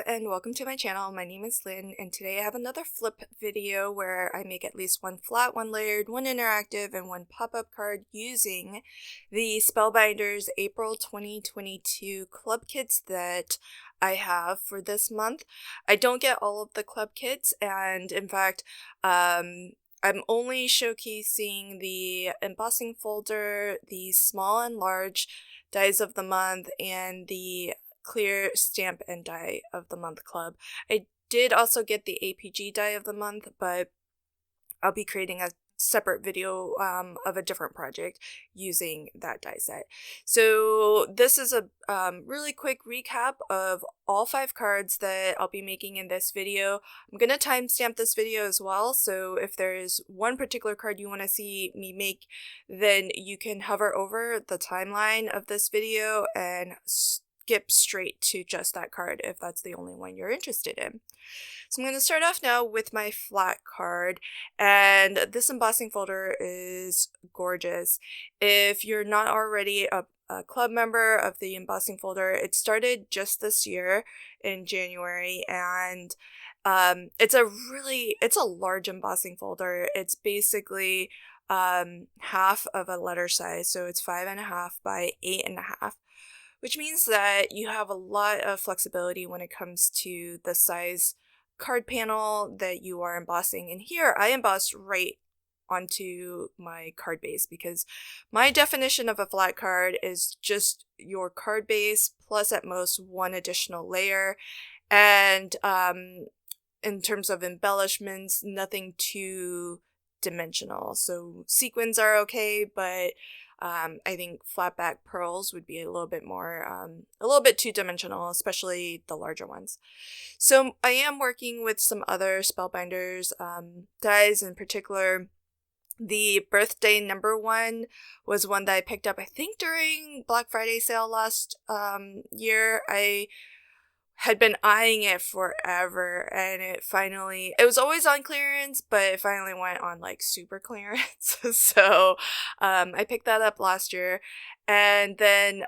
and welcome to my channel. My name is Lynn, and today I have another flip video where I make at least one flat, one layered, one interactive, and one pop-up card using the Spellbinders April 2022 Club Kits that I have for this month. I don't get all of the club kits, and in fact, I'm only showcasing the embossing folder, the small and large dies of the month, and the clear stamp and die of the month club. I did also get the APG die of the month, but I'll be creating a separate video of a different project using that die set. So this is a really quick recap of all 5 cards that I'll be making in this video. I'm going to timestamp this video as well, so if there's one particular card you want to see me make, then you can hover over the timeline of this video and skip straight to just that card if that's the only one you're interested in. So I'm going to start off now with my flat card, and this embossing folder is gorgeous. If you're not already a club member of the embossing folder, it started just this year in January, and it's a large embossing folder. It's basically half of a letter size, so it's 5.5 by 8.5. Which means that you have a lot of flexibility when it comes to the size card panel that you are embossing. And here I embossed right onto my card base because my definition of a flat card is just your card base plus at most one additional layer. And in terms of embellishments, nothing too dimensional. So sequins are okay, but I think flat back pearls would be a little bit too dimensional, especially the larger ones. So I am working with some other Spellbinders dies. In particular, the birthday number 1 was one that I picked up, I think, during Black Friday sale last year. I had been eyeing it forever, and it was always on clearance, but it finally went on like super clearance. So I picked that up last year. And then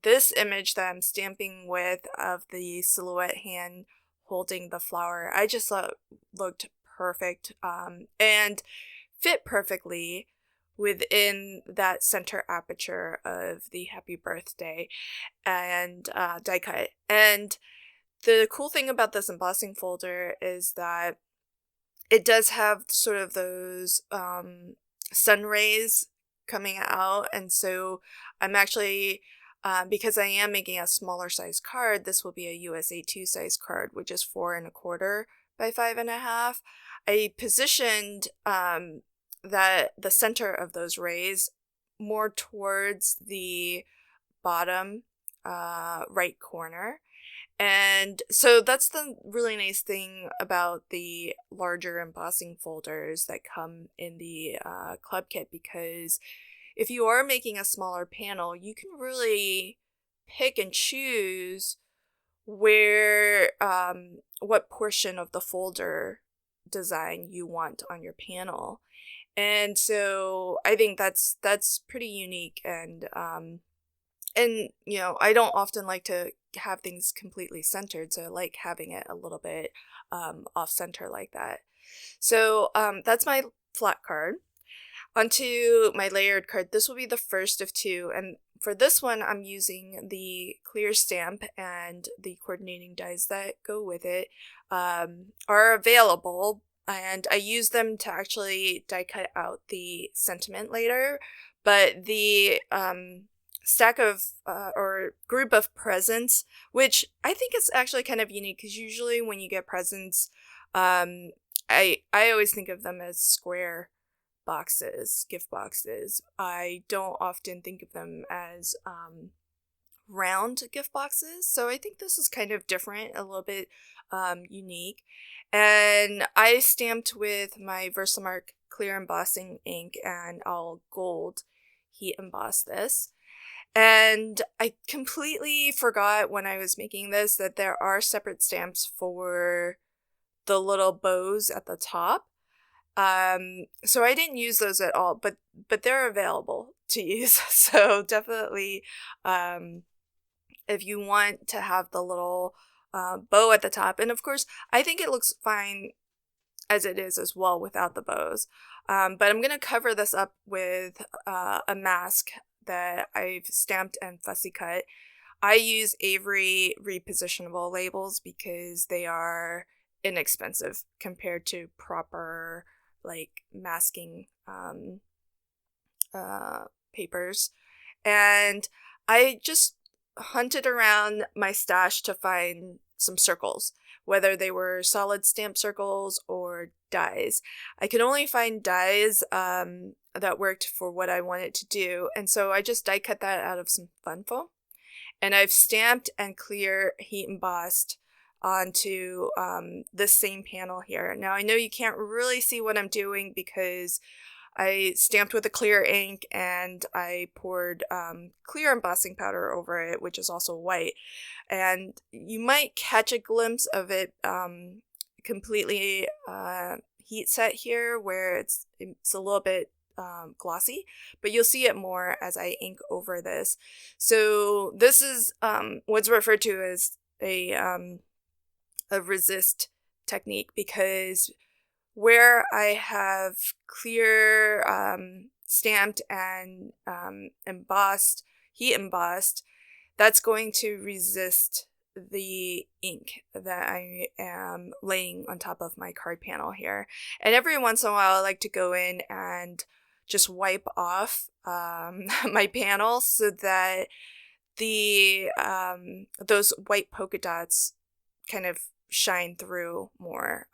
this image that I'm stamping with of the silhouette hand holding the flower, I just thought looked perfect and fit perfectly within that center aperture of the happy birthday and die cut. And the cool thing about this embossing folder is that it does have sort of those sun rays coming out, and so I'm actually because I am making a smaller size card, this will be a USA 2 size card, which is 4.25 by 5.5. I positioned that the center of those rays more towards the bottom right corner. And so that's the really nice thing about the larger embossing folders that come in the club kit, because if you are making a smaller panel, you can really pick and choose where what portion of the folder design you want on your panel. And so I think that's pretty unique, and you know, I don't often like to have things completely centered, so I like having it a little bit off center like that. So that's my flat card. Onto my layered card. This will be the first of 2, and for this one I'm using the clear stamp, and the coordinating dies that go with it are available. And I use them to actually die cut out the sentiment later, but the stack of or group of presents, which I think is actually kind of unique, because usually when you get presents, I always think of them as square boxes, gift boxes. I don't often think of them as round gift boxes, so I think this is kind of different, a little bit unique. And I stamped with my Versamark clear embossing ink, and I'll gold heat emboss this. And I completely forgot when I was making this that there are separate stamps for the little bows at the top. So I didn't use those at all, but they're available to use. So definitely, if you want to have the little bow at the top. And of course, I think it looks fine as it is as well without the bows. But I'm going to cover this up with a mask that I've stamped and fussy cut. I use Avery repositionable labels because they are inexpensive compared to proper like masking papers. And I just hunted around my stash to find some circles, whether they were solid stamp circles or dies. I could only find dies that worked for what I wanted to do, and so I just die cut that out of some fun foam. And I've stamped and clear heat embossed onto this same panel here. Now I know you can't really see what I'm doing because I stamped with a clear ink and I poured clear embossing powder over it, which is also white. And you might catch a glimpse of it completely heat set here where it's a little bit glossy, but you'll see it more as I ink over this. So this is what's referred to as a resist technique, because where I have clear stamped and embossed, heat embossed, that's going to resist the ink that I am laying on top of my card panel here. And every once in a while I like to go in and just wipe off my panel so that the those white polka dots kind of shine through more.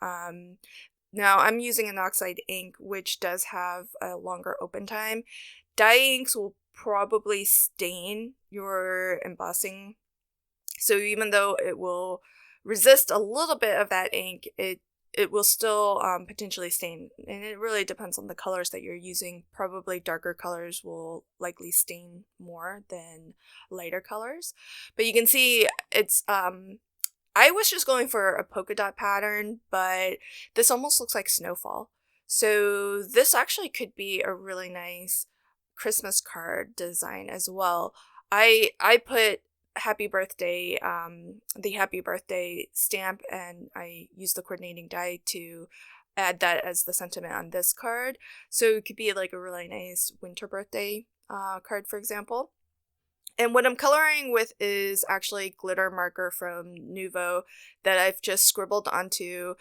Now I'm using an oxide ink, which does have a longer open time. Dye inks will probably stain your embossing, so even though it will resist a little bit of that ink, it will still potentially stain, and it really depends on the colors that you're using. Probably darker colors will likely stain more than lighter colors, but you can see it's I was just going for a polka dot pattern, but this almost looks like snowfall. So this actually could be a really nice Christmas card design as well. I put happy birthday, the happy birthday stamp, and I used the coordinating die to add that as the sentiment on this card. So it could be like a really nice winter birthday card, for example. And what I'm coloring with is actually glitter marker from Nuvo that I've just scribbled onto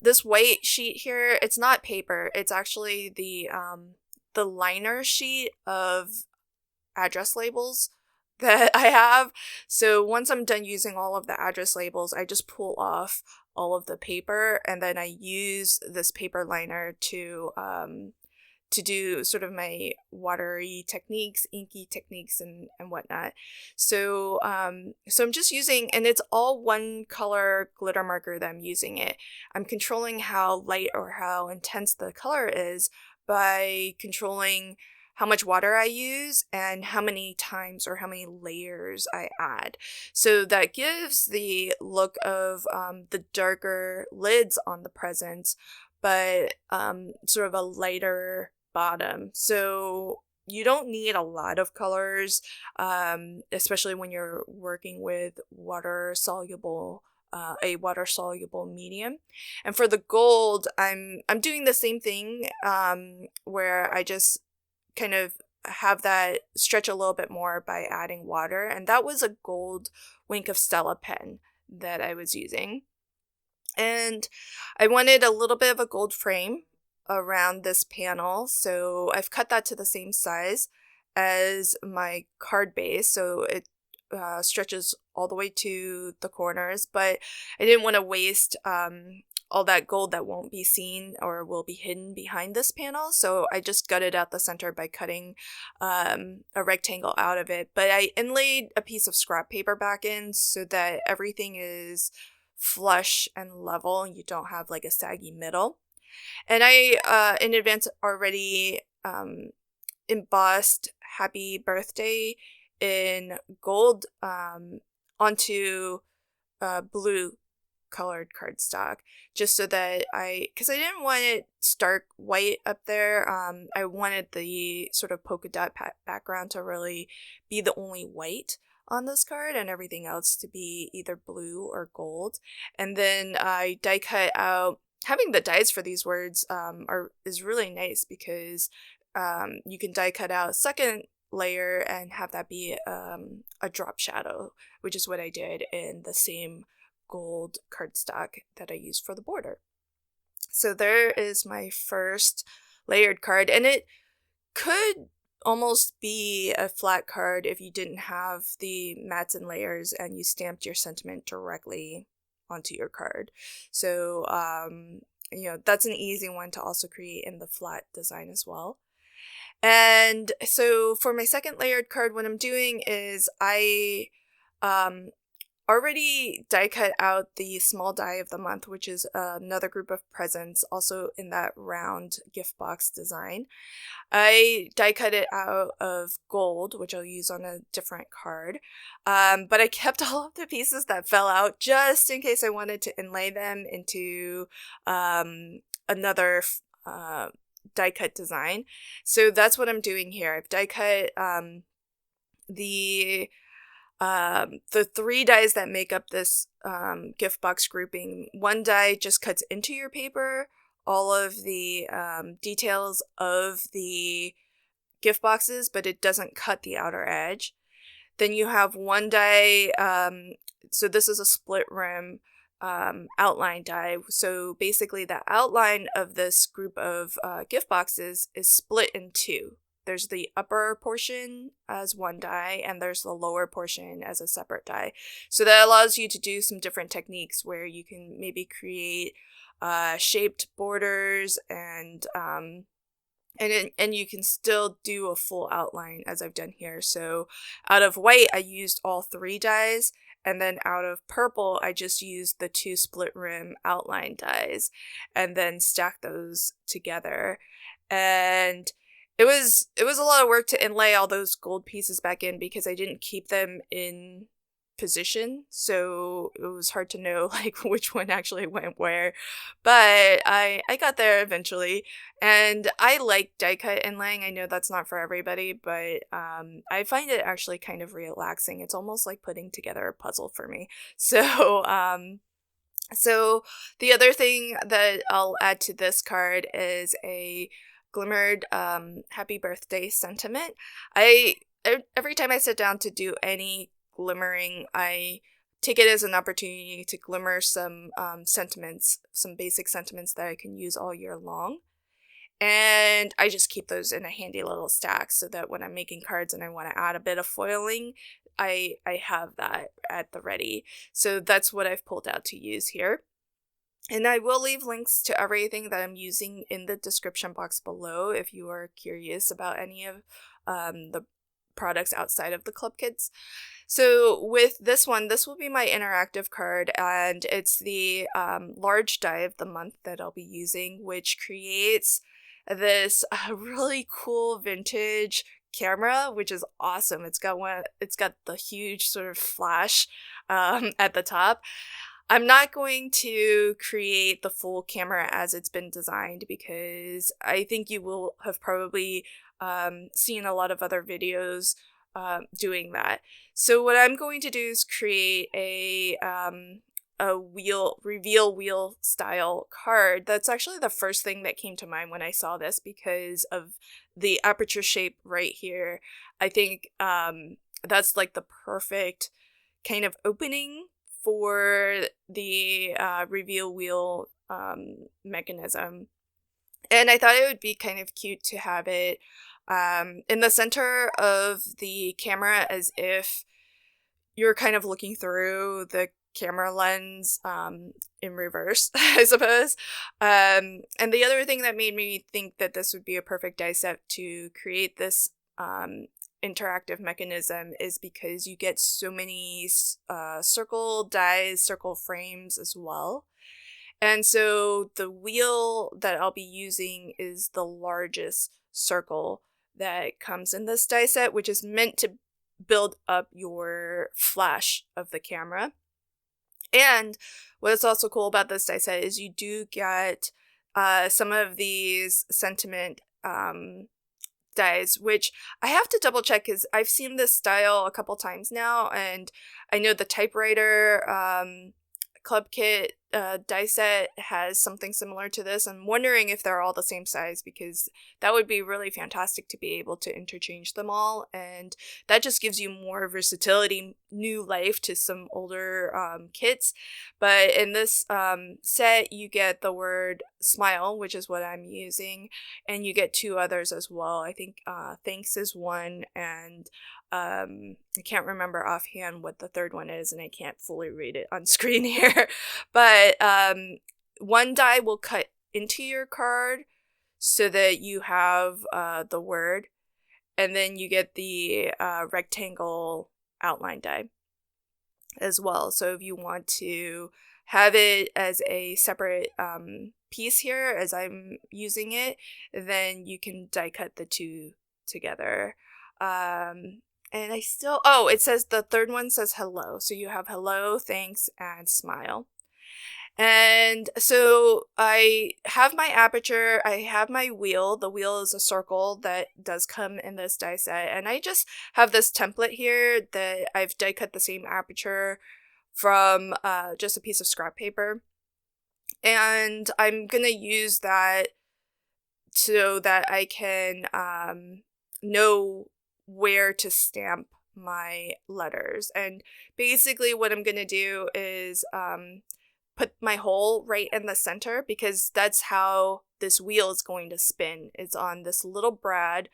this white sheet here. It's not paper. It's actually the liner sheet of address labels that I have. So once I'm done using all of the address labels, I just pull off all of the paper, and then I use this paper liner to do sort of my watery techniques, inky techniques, and whatnot. So so I'm just using, and it's all one color glitter marker that I'm using it. I'm controlling how light or how intense the color is by controlling how much water I use and how many times or how many layers I add. So that gives the look of the darker lids on the presents, but sort of a lighter bottom. So you don't need a lot of colors, especially when you're working with water soluble, a water soluble medium. And for the gold, I'm doing the same thing, where I just kind of have that stretch a little bit more by adding water. And that was a gold Wink of Stella pen that I was using. And I wanted a little bit of a gold frame around this panel, so I've cut that to the same size as my card base, so it stretches all the way to the corners, but I didn't want to waste all that gold that won't be seen or will be hidden behind this panel, so I just gutted out the center by cutting a rectangle out of it. But I inlaid a piece of scrap paper back in so that everything is flush and level and you don't have like a saggy middle. And I in advance already embossed happy birthday in gold onto blue colored cardstock, just so that because I didn't want it stark white up there. I wanted the sort of polka dot background to really be the only white on this card and everything else to be either blue or gold. And then I die cut out. Having the dies for these words is really nice because you can die cut out second layer and have that be a drop shadow, which is what I did in the same gold cardstock that I used for the border. So there is my first layered card, and it could almost be a flat card if you didn't have the mats and layers and you stamped your sentiment directly onto your card. So that's an easy one to also create in the flat design as well. And so for my second layered card, what I'm doing is I already die cut out the small die of the month, which is another group of presents, also in that round gift box design. I die cut it out of gold, which I'll use on a different card, but I kept all of the pieces that fell out just in case I wanted to inlay them into another die cut design. So that's what I'm doing here. I've die cut the 3 dies that make up this gift box grouping. One die just cuts into your paper all of the details of the gift boxes, but it doesn't cut the outer edge. Then you have one die, so this is a split rim outline die. So basically the outline of this group of gift boxes is split in 2. There's the upper portion as one die, and there's the lower portion as a separate die. So that allows you to do some different techniques where you can maybe create shaped borders and you can still do a full outline as I've done here. So out of white, I used all 3 dies, and then out of purple, I just used the 2 split rim outline dies, and then stacked those together. And it was a lot of work to inlay all those gold pieces back in because I didn't keep them in position, so it was hard to know like which one actually went where, but I got there eventually. And I like die cut inlaying. I know that's not for everybody, but I find it actually kind of relaxing. It's almost like putting together a puzzle for me. So so the other thing that I'll add to this card is a glimmered happy birthday sentiment. Every time I sit down to do any glimmering, I take it as an opportunity to glimmer some sentiments, some basic sentiments that I can use all year long. And I just keep those in a handy little stack so that when I'm making cards and I want to add a bit of foiling, I have that at the ready. So that's what I've pulled out to use here. And I will leave links to everything that I'm using in the description box below if you are curious about any of the products outside of the club kits. So with this one, this will be my interactive card, and it's the large die of the month that I'll be using, which creates this really cool vintage camera, which is awesome. It's got the huge sort of flash at the top. I'm not going to create the full camera as it's been designed because I think you will have probably seen a lot of other videos doing that. So what I'm going to do is create a reveal wheel style card. That's actually the first thing that came to mind when I saw this because of the aperture shape right here. I think that's like the perfect kind of opening for the reveal wheel mechanism. And I thought it would be kind of cute to have it in the center of the camera as if you're kind of looking through the camera lens in reverse, I suppose. And the other thing that made me think that this would be a perfect die set to create this interactive mechanism is because you get so many circle dies, circle frames as well. And so the wheel that I'll be using is the largest circle that comes in this die set, which is meant to build up your flash of the camera. And what's also cool about this die set is you do get some of these sentiment dies, which I have to double check because I've seen this style a couple times now, and I know the typewriter club kit die set has something similar to this. I'm wondering if they're all the same size, because that would be really fantastic to be able to interchange them all, and that just gives you more versatility, new life to some older kits. But in this set, you get the word smile, which is what I'm using, and you get 2 others as well. I think thanks is one, and I can't remember offhand what the third one is, and I can't fully read it on screen here. But one die will cut into your card so that you have the word, and then you get the rectangle outline die as well. So if you want to have it as a separate piece here, as I'm using it, then you can die cut the 2 together. And I still, oh, it says the third one says hello. So you have hello, thanks, and smile. And so I have my aperture, I have my wheel. The wheel is a circle that does come in this die set. And I just have this template here that I've die cut the same aperture from just a piece of scrap paper. And I'm going to use that so that I can know where to stamp my letters. And basically what I'm going to do is put my hole right in the center, because that's how this wheel is going to spin. It's on this little brad.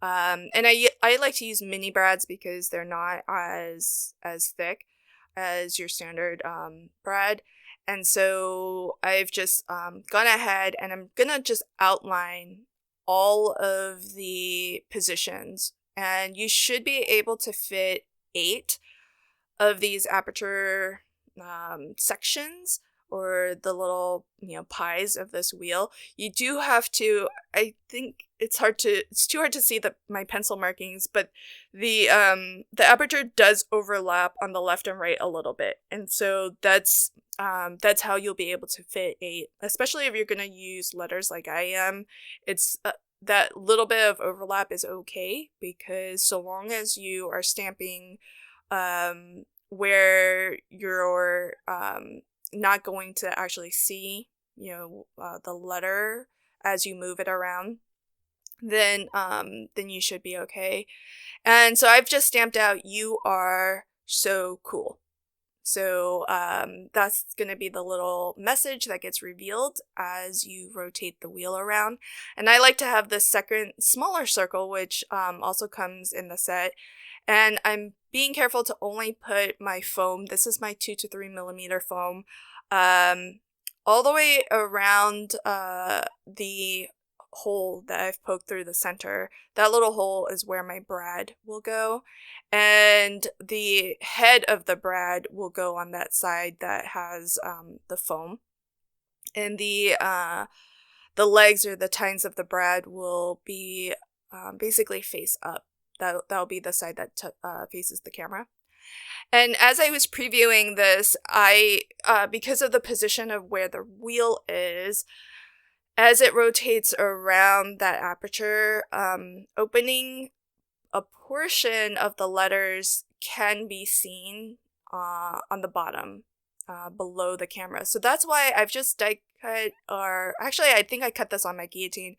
And I like to use mini brads because they're not as thick as your standard brad. And so I've just gone ahead and I'm gonna just outline all of the positions, and you should be able to fit 8 of these aperture sections, or the little, pies of this wheel. You do have to, I think it's too hard to see my pencil markings, but the aperture does overlap on the left and right a little bit. And so that's how you'll be able to fit 8, especially if you're going to use letters like I am. It's that little bit of overlap is okay, because so long as you are stamping where you're not going to actually see the letter as you move it around, then you should be okay. And so I've just stamped out "You are so cool." So that's going to be the little message that gets revealed as you rotate the wheel around. And I like to have this second smaller circle, which also comes in the set. And I'm being careful to only put my foam, this is my 2 to 3 millimeter foam, all the way around the hole that I've poked through the center. That little hole is where my brad will go, and the head of the brad will go on that side that has the foam, and the legs or the tines of the brad will be basically face up. That'll be the side that faces the camera. And as I was previewing this, I because of the position of where the wheel is, as it rotates around that aperture opening, a portion of the letters can be seen on the bottom below the camera. So that's why I've just die cut, or actually I think I cut this on my guillotine,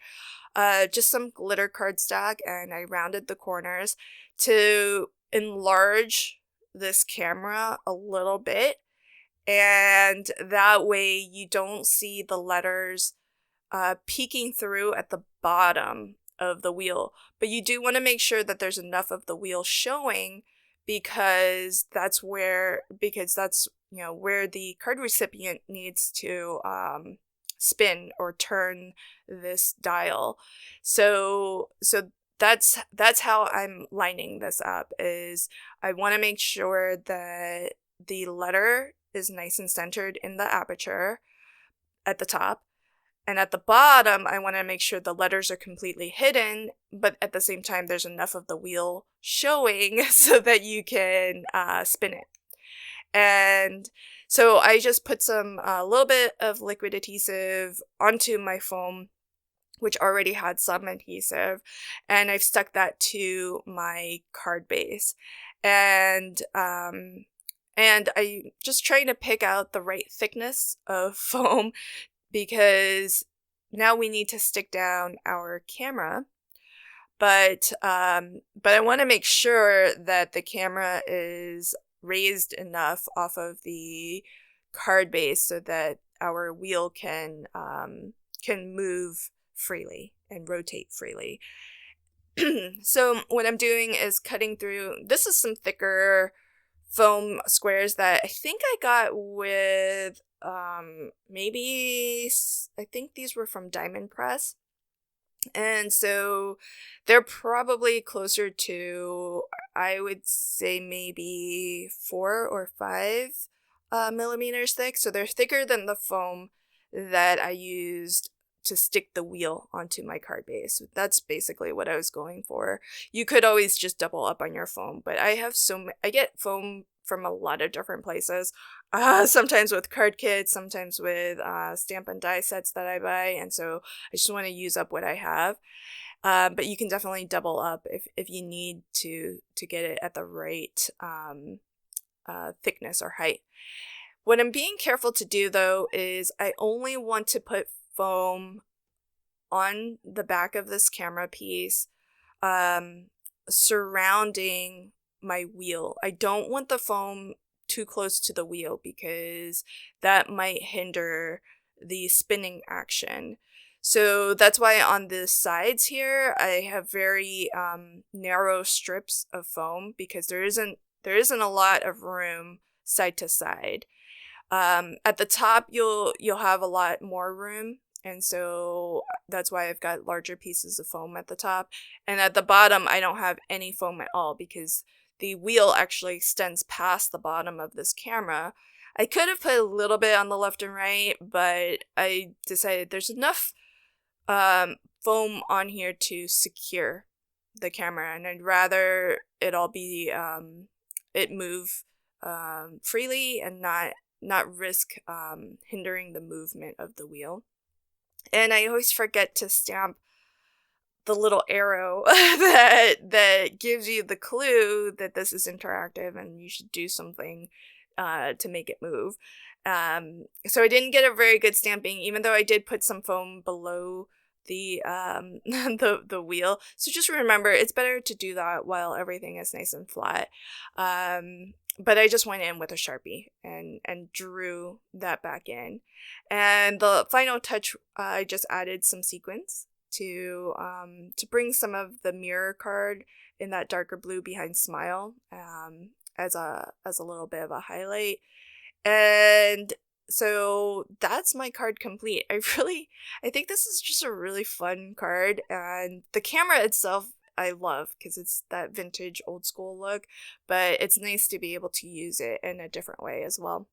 just some glitter cardstock, and I rounded the corners to enlarge this camera a little bit, and that way you don't see the letters peeking through at the bottom of the wheel. But you do want to make sure that there's enough of the wheel showing, because that's where the card recipient needs to spin or turn this dial. So that's how I'm lining this up, is I want to make sure that the letter is nice and centered in the aperture at the top. And at the bottom, I want to make sure the letters are completely hidden, but at the same time, there's enough of the wheel showing so that you can spin it. And so I just put some a little bit of liquid adhesive onto my foam, which already had some adhesive, and I've stuck that to my card base. And I just trying to pick out the right thickness of foam because now we need to stick down our camera. But I want to make sure that the camera is raised enough off of the card base so that our wheel can move freely and rotate freely. So what I'm doing is cutting through. This is some thicker foam squares that I think I got with maybe I think these were from Diamond Press. And so they're probably closer to, I would say, maybe 4 or 5 millimeters thick. So they're thicker than the foam that I used to stick the wheel onto my card base. That's basically what I was going for. You could always just double up on your foam, but I get foam from a lot of different places. Sometimes with card kits, sometimes with stamp and die sets that I buy, and so I just want to use up what I have. But you can definitely double up if you need to get it at the right thickness or height. What I'm being careful to do though is I only want to put foam on the back of this camera piece surrounding my wheel. I don't want the foam too close to the wheel because that might hinder the spinning action. So that's why on the sides here I have very narrow strips of foam because there isn't a lot of room side to side. At the top you'll have a lot more room, and so that's why I've got larger pieces of foam at the top. And at the bottom I don't have any foam at all because the wheel actually extends past the bottom of this camera. I could have put a little bit on the left and right, but I decided there's enough foam on here to secure the camera, and I'd rather it all be it move freely and not risk hindering the movement of the wheel. And I always forget to stamp the little arrow that gives you the clue that this is interactive and you should do something to make it move. So I didn't get a very good stamping, even though I did put some foam below the the wheel. So just remember, it's better to do that while everything is nice and flat. But I just went in with a Sharpie and drew that back in. And the final touch, I just added some sequins to bring some of the mirror card in that darker blue behind Smile as a little bit of a highlight. And so that's my card complete. I think this is just a really fun card, and the camera itself I love because it's that vintage old school look, but it's nice to be able to use it in a different way as well.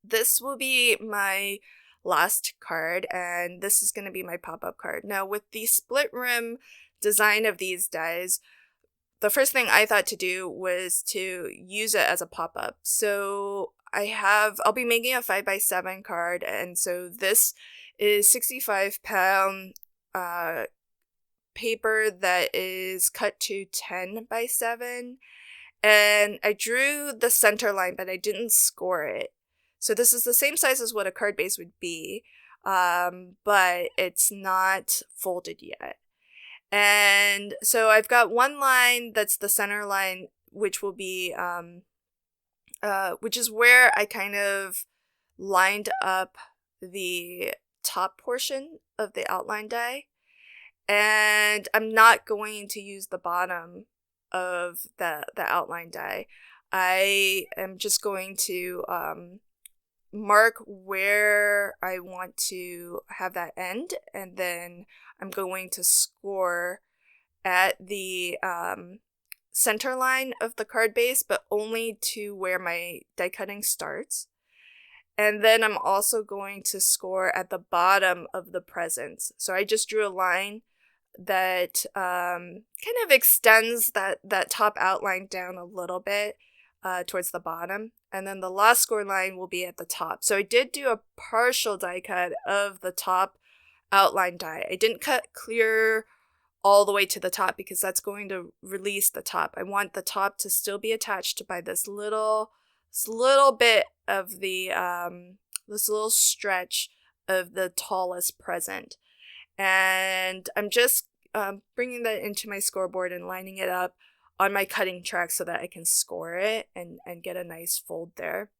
This will be my last card, and this is going to be my pop-up card. Now with the split rim design of these dies, the first thing I thought to do was to use it as a pop-up. So I'll be making a 5x7 card, and so this is 65-pound paper that is cut to 10x7, and I drew the center line, but I didn't score it. So this is the same size as what a card base would be, but it's not folded yet. And so I've got one line that's the center line, which will be which is where I kind of lined up the top portion of the outline die. And I'm not going to use the bottom of the outline die. I am just going to mark where I want to have that end, and then I'm going to score at the center line of the card base, but only to where my die cutting starts. And then I'm also going to score at the bottom of the presents. So I just drew a line that kind of extends that top outline down a little bit towards the bottom. And then the last score line will be at the top. So I did do a partial die cut of the top outline die. I didn't cut clear all the way to the top because that's going to release the top. I want the top to still be attached by this little bit of the this little stretch of the tallest present. And I'm just bringing that into my scoreboard and lining it up on my cutting track so that I can score it and get a nice fold there.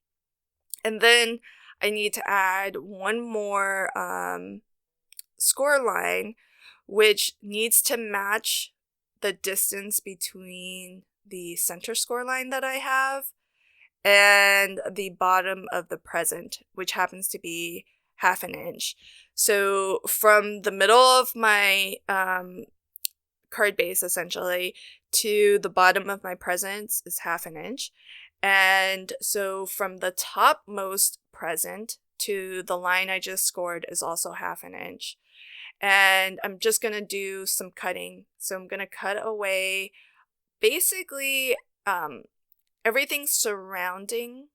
And then I need to add one more score line, which needs to match the distance between the center score line that I have and the bottom of the present, which happens to be 1/2 inch. So from the middle of my card base, essentially, to the bottom of my presents is 1/2 inch. And so from the topmost present to the line I just scored is also 1/2 inch. And I'm just going to do some cutting. So I'm going to cut away basically everything surrounding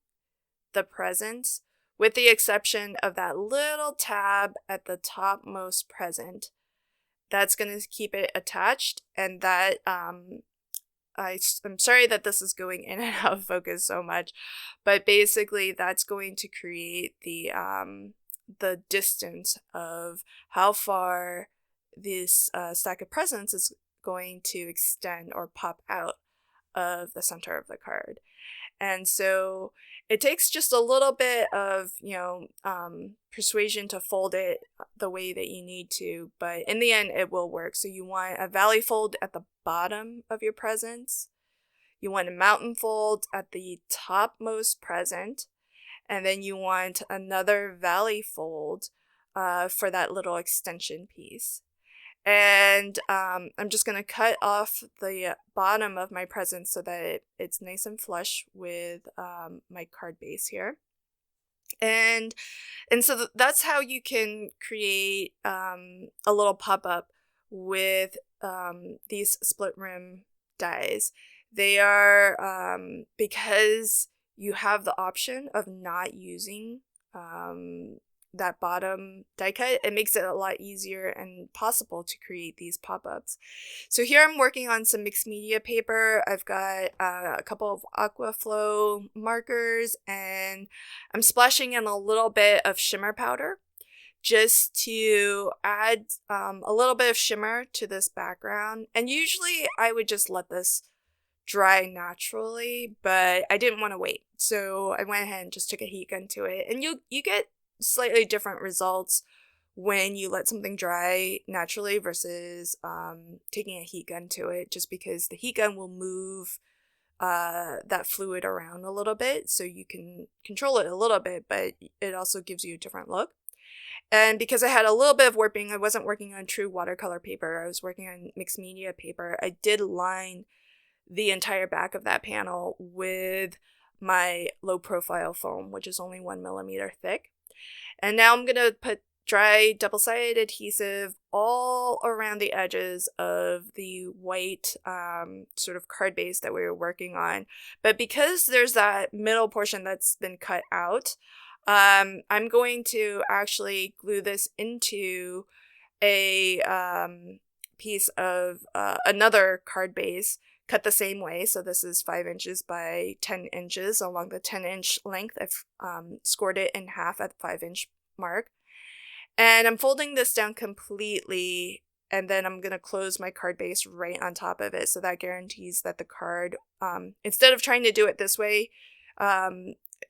the presents, with the exception of that little tab at the topmost present. That's going to keep it attached, and that I'm sorry that this is going in and out of focus so much, but basically that's going to create the distance of how far this stack of presents is going to extend or pop out of the center of the card. And so it takes just a little bit of, persuasion to fold it the way that you need to, but in the end it will work. So you want a valley fold at the bottom of your presents. You want a mountain fold at the topmost present. And then you want another valley fold for that little extension piece. And I'm just going to cut off the bottom of my present so that it's nice and flush with my card base here. And so that's how you can create a little pop-up with these split rim dies. They are, because you have the option of not using that bottom die cut, it makes it a lot easier and possible to create these pop-ups. So here I'm working on some mixed media paper. I've got a couple of Aquaflow markers, and I'm splashing in a little bit of shimmer powder just to add a little bit of shimmer to this background. And usually I would just let this dry naturally, but I didn't want to wait, so I went ahead and just took a heat gun to it. And you get slightly different results when you let something dry naturally versus taking a heat gun to it, just because the heat gun will move that fluid around a little bit, so you can control it a little bit, but it also gives you a different look. And because I had a little bit of warping, I wasn't working on true watercolor paper, I was working on mixed media paper. I did line the entire back of that panel with my low profile foam, which is only 1 millimeter thick. And now I'm going to put dry double-sided adhesive all around the edges of the white sort of card base that we were working on. But because there's that middle portion that's been cut out, I'm going to actually glue this into a piece of another card base, cut the same way. So this is 5 inches by 10 inches along the 10-inch length. I've scored it in half at the 5-inch mark. And I'm folding this down completely, and then I'm going to close my card base right on top of it. So that guarantees that the card, instead of trying to do it this way,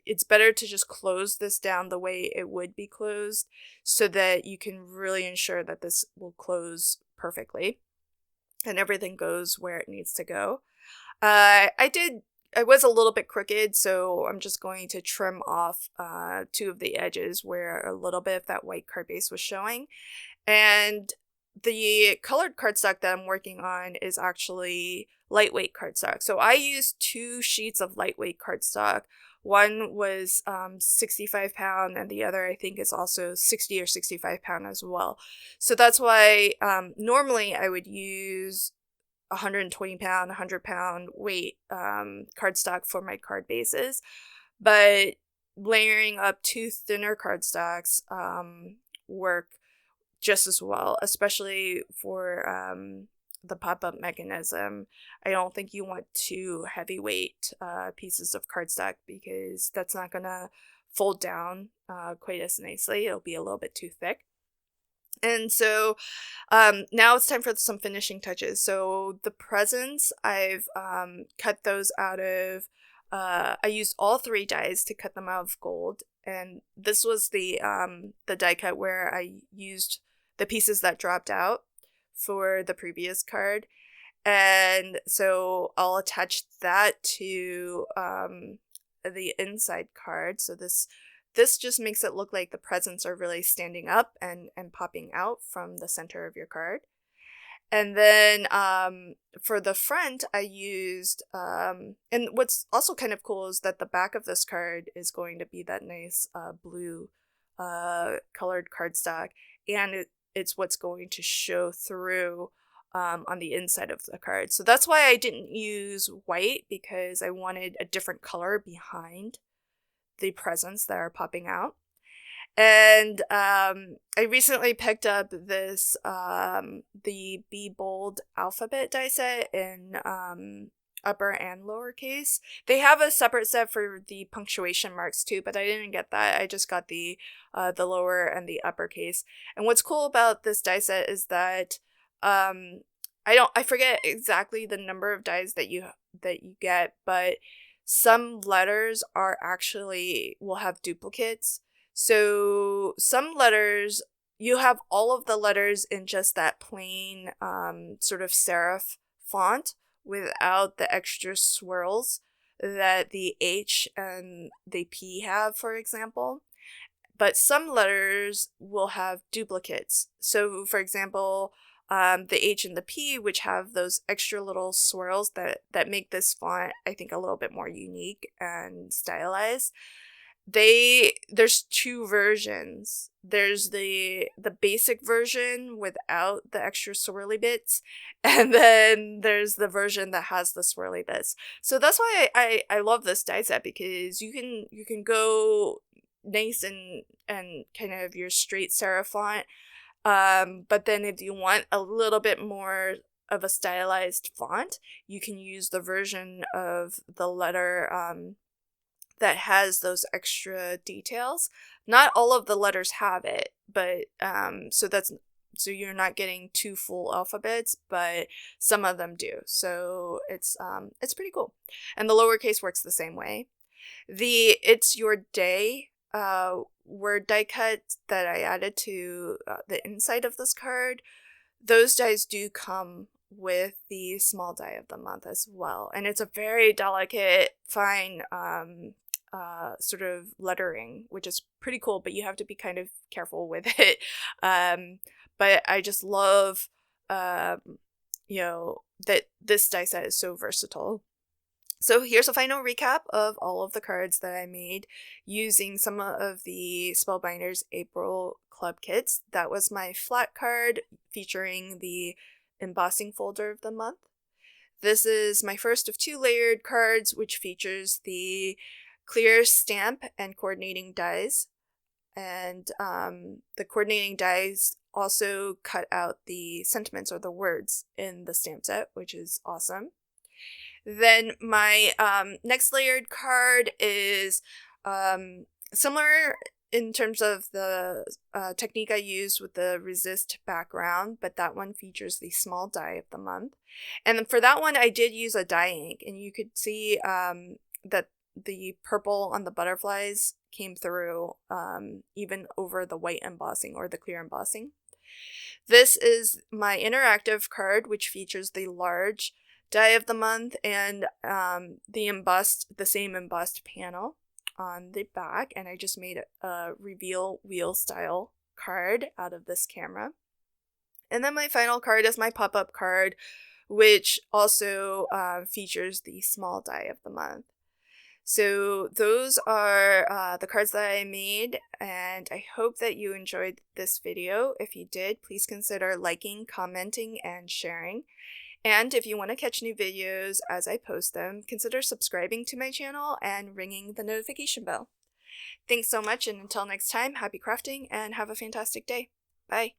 it's better to just close this down the way it would be closed so that you can really ensure that this will close perfectly and everything goes where it needs to go. I was a little bit crooked, so I'm just going to trim off 2 of the edges where a little bit of that white card base was showing. And the colored cardstock that I'm working on is actually lightweight cardstock. So I used 2 sheets of lightweight cardstock. One was 65 pound and the other I think is also 60 or 65 pound as well. So that's why normally I would use 120 pound, 100 pound weight cardstock for my card bases. But layering up 2 thinner cardstocks work just as well, especially for the pop-up mechanism. I don't think you want too heavyweight pieces of cardstock because that's not gonna fold down quite as nicely. It'll be a little bit too thick. And so now it's time for some finishing touches. So the presents, I've cut those out of, I used all 3 dies to cut them out of gold. And this was the die cut where I used the pieces that dropped out for the previous card. And so I'll attach that to the inside card. So this just makes it look like the presents are really standing up and popping out from the center of your card. And then for the front, I used, and what's also kind of cool is that the back of this card is going to be that nice blue colored cardstock, and it's what's going to show through on the inside of the card. So that's why I didn't use white, because I wanted a different color behind the presents that are popping out. And I recently picked up this the Be Bold alphabet die set in upper and lowercase. They have a separate set for the punctuation marks too, but I didn't get that. I just got the lower and the uppercase. And what's cool about this die set is that I forget exactly the number of dies that you get, but some letters will have duplicates. So some letters, you have all of the letters in just that plain sort of serif font without the extra swirls that the H and the P have, for example. But some letters will have duplicates. So, for example, the H and the P, which have those extra little swirls that make this font, I think, a little bit more unique and stylized. There's 2 versions. There's the basic version without the extra swirly bits, and then there's the version that has the swirly bits. So that's why I love this die set, because you can go nice and kind of your straight serif font, but then if you want a little bit more of a stylized font, you can use the version of the letter that has those extra details. Not all of the letters have it, but so you're not getting 2 full alphabets, but some of them do. So it's pretty cool. And the lowercase works the same way. The It's Your Day word die cut that I added to the inside of this card, those dies do come with the small die of the month as well. And it's a very delicate, fine sort of lettering, which is pretty cool, but you have to be kind of careful with it. But I just love, that this die set is so versatile. So here's a final recap of all of the cards that I made using some of the Spellbinders April Club Kits. That was my flat card featuring the embossing folder of the month. This is my first of 2 layered cards, which features the clear stamp and coordinating dies. And the coordinating dies also cut out the sentiments or the words in the stamp set, which is awesome. Then my next layered card is similar in terms of the technique I used with the resist background, but that one features the small die of the month. And then for that one, I did use a dye ink, and you could see that the purple on the butterflies came through even over the white embossing or the clear embossing. This is my interactive card, which features the large die of the month and the same embossed panel on the back, and I just made a reveal wheel style card out of this camera. And then my final card is my pop-up card, which also features the small die of the month. So those are the cards that I made, and I hope that you enjoyed this video. If you did, please consider liking, commenting, and sharing. And if you want to catch new videos as I post them, consider subscribing to my channel and ringing the notification bell. Thanks so much, and until next time, happy crafting and have a fantastic day. Bye!